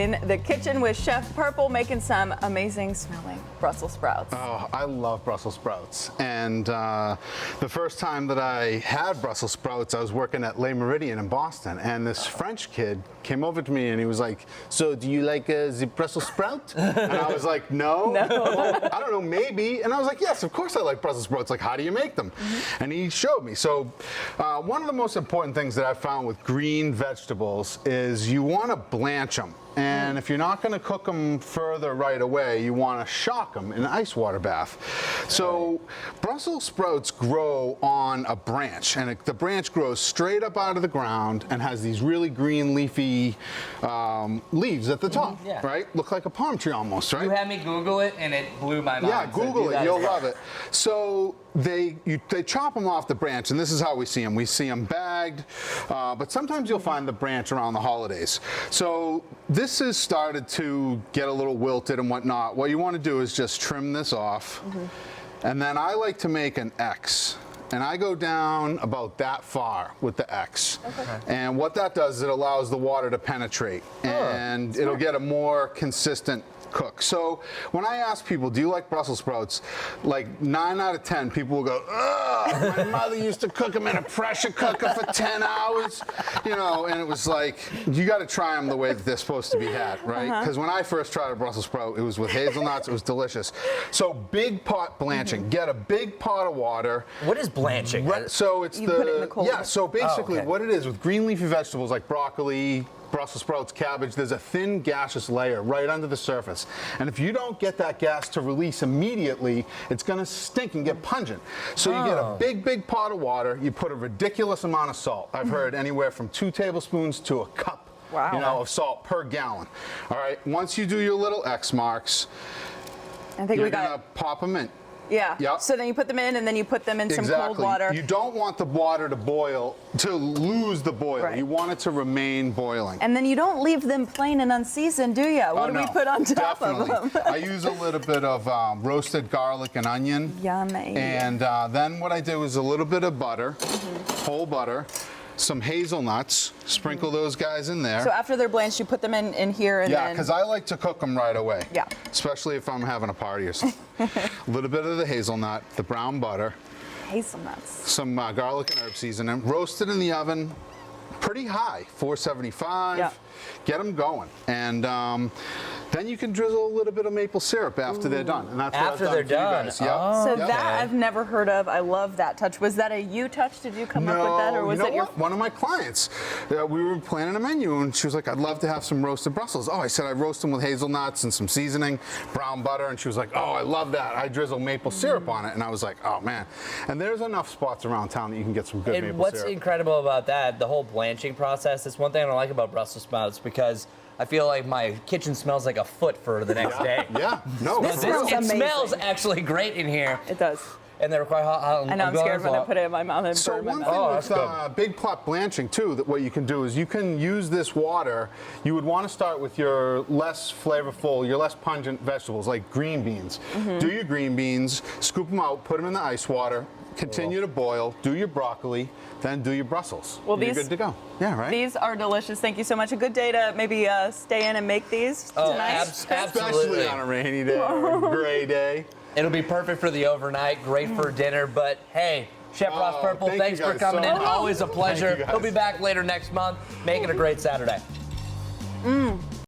in the kitchen with Chef Purple making some amazing smelling Brussels sprouts. Oh, I love Brussels sprouts. And the first time that I had Brussels sprouts, I was working at Le Méridien in Boston, and this French kid came over to me and he was like, "So do you like the Brussels sprout?" And I was like, no. Well, I don't know, maybe. And I was like, yes, of course I like Brussels sprouts. Like, how do you make them? And he showed me. So one of the most important things that I've found with green vegetables is you want to blanch them. And if you're not going to cook them further right away, you want to shock them in an ice water bath. So Brussels sprouts grow on a branch, and the branch grows straight up out of the ground and has these really green leafy leaves at the top, right? Look like a palm tree almost, right? You had me Google it, and it blew my mind. Yeah, Google it. You'll love it. So they chop them off the branch, and this is how we see them. We see them bagged, but sometimes you'll find the branch around the holidays. So this has started to get a little wilted and whatnot. What you want to do is just trim this off, and then I like to make an X. And I go down about that far with the X. And what that does is it allows the water to penetrate, and it'll get a more consistent cook. So when I ask people, do you like Brussels sprouts? Like 9 out of 10 people will go, ugh, my mother used to cook them in a pressure cooker for 10 hours. You know, and it was like, you got to try them the way that they're supposed to be had, right? Because when I first tried a Brussels sprout, it was with hazelnuts, it was delicious. So big pot blanching, get a big pot of water. What is blanching? So it's put it in the cold. Yeah, so basically what it is with green leafy vegetables like broccoli, Brussels sprouts, cabbage, there's a thin gaseous layer right under the surface. And if you don't get that gas to release immediately, it's going to stink and get pungent. So you get a big pot of water, you put a ridiculous amount of salt. I've heard anywhere from 2 tablespoons to a cup, you know, of salt per gallon. All right, once you do your little X marks, I think you're going to pop them in. Yeah. Yep. So then you put them in, and then you put them in some cold water. You don't want the water to boil, to lose the boil. Right. You want it to remain boiling. And then you don't leave them plain and unseasoned, do you? What do we put on top of them? I use a little bit of roasted garlic and onion. Yummy. And then what I do is a little bit of butter, whole butter, some hazelnuts, sprinkle those guys in there. So after they're blanched, you put them in here, and yeah, because I like to cook them right away. Yeah. Especially if I'm having a party or something. A little bit of the hazelnut, the brown butter. Hazelnuts. Some garlic and herb seasoning. Roasted in the oven, pretty high, 475. Yeah. Get them going. And then you can drizzle a little bit of maple syrup after they're done. And that's After what I've done for you guys. So that I've never heard of. I love that touch. Was that a you touch? Did you come up with that, or was it your? One of my clients, we were planning a menu, and she was like, "I'd love to have some roasted Brussels." Oh, I said I roast them with hazelnuts and some seasoning, brown butter, and she was like, "Oh, I love that. I drizzle maple syrup on it," and I was like, "Oh man!" And there's enough spots around town that you can get some good maple syrup. What's incredible about that, the whole blanching process, is one thing I don't like about Brussels sprouts, because I feel like my kitchen smells like a foot for the next day. Yeah, no, This for real. is It amazing. smells actually great in here. It does. And they're quite hot. I know, I'm scared when I put it in my mouth and So burn my one mouth. thing with big pot blanching too, that what you can do is you can use this water. You would want to start with your less flavorful, your less pungent vegetables like green beans. Do your green beans, scoop them out, put them in the ice water, continue to boil, do your broccoli, then do your Brussels. Well, you're good to go. Yeah, right? These are delicious. Thank you so much. A good day to maybe stay in and make these tonight. Absolutely. Especially on a rainy day or a gray day. It'll be perfect for the overnight, great for dinner, but hey, Chef Ross Purple, thanks for coming in. Always a pleasure. He'll be back later next month, making a great Saturday.